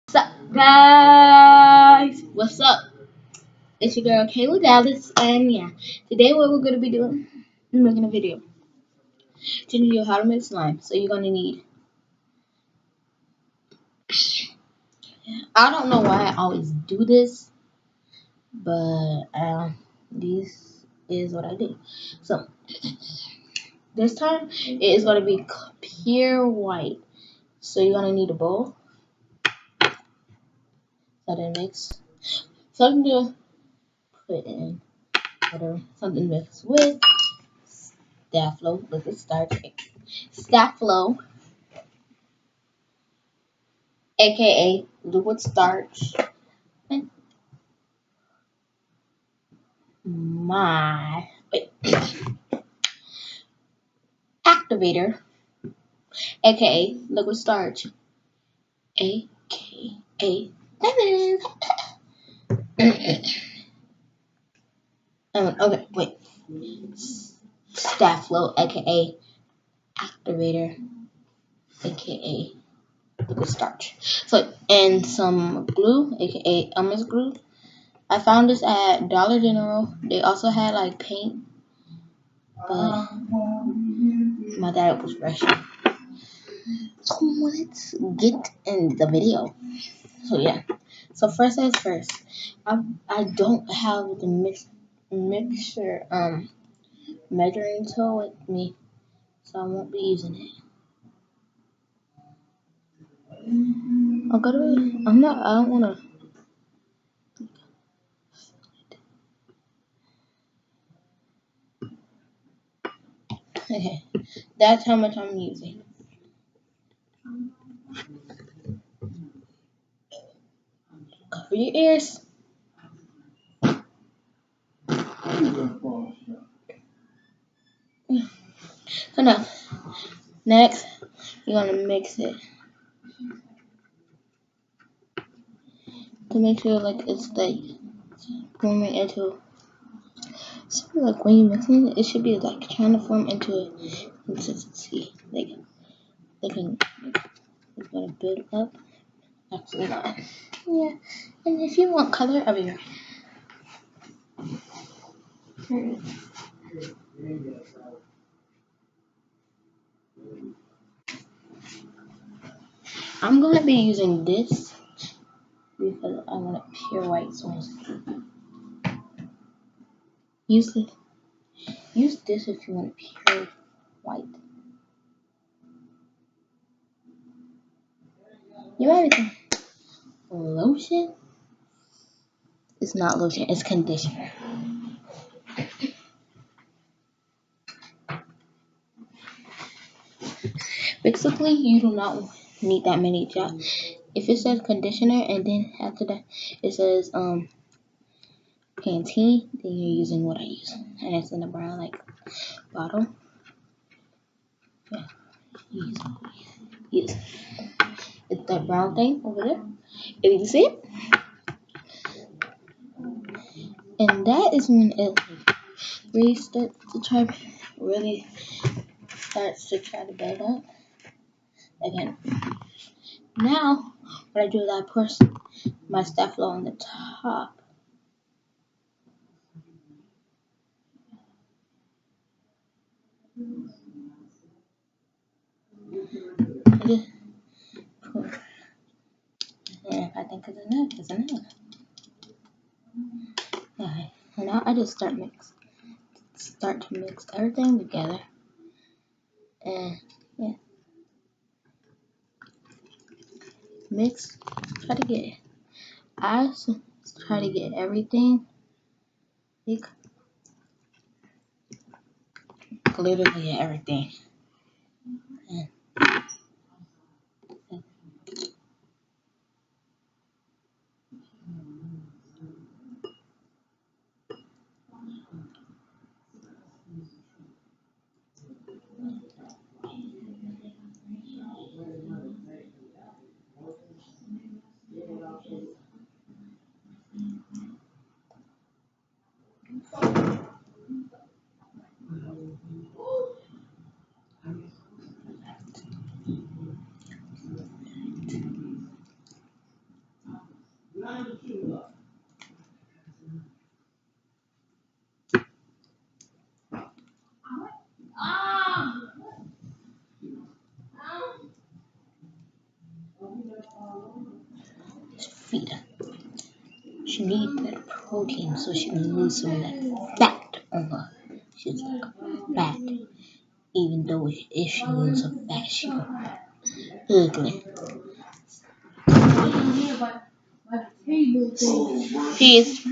What's up, guys? What's up? It's your girl Kayla Dallas, and yeah, today what we're gonna be doing is making a video teaching you how to make slime. So you're gonna need. I don't know why I always do this, but this is what I do. So this time it is gonna be pure white. So you're gonna need a bowl, so then mix something to put in whatever something to mix with Staflo, liquid starch, Staflo, aka liquid starch, and my activator, aka liquid starch, aka lemon. Okay, wait. Staflo, aka activator, aka liquid starch. So, and some glue, aka Elmer's glue. I found this at Dollar General. They also had like paint, but my dad was rushing. So let's get in the video. So yeah. So first things first. I don't have the mixture measuring tool with me, so I won't be using it. I'm not. I don't wanna. Okay, that's how much I'm using. Cover your ears. So now, next you're gonna mix it to make sure like it's like forming into. So like when you're mixing it, it should be like trying to form into a consistency. Like they can. It's gonna build up. Absolutely not. Yeah. And if you want color, I'll be right. I'm gonna be using this because I want a pure white source. Use this. Use this if you want pure white. You might be thinking, lotion? It's not lotion. It's conditioner. Basically, you do not need that many drops. If it says conditioner and then after that it says Pantene, then you're using what I use, and it's in a brown like bottle. Yeah, use. It's that brown thing over there. If you can see it, and that is when it really starts to try build up again. Now, what I do is I push my Staflo on the top. I just push. And if I think it's enough, it's enough. Okay. And now I just start to mix everything together. And yeah. Mix. I try to get everything. Literally everything. And she needs that protein so she can lose some of that fat on her. She's like fat. Even though if she loses some fat, she's ugly. Peace.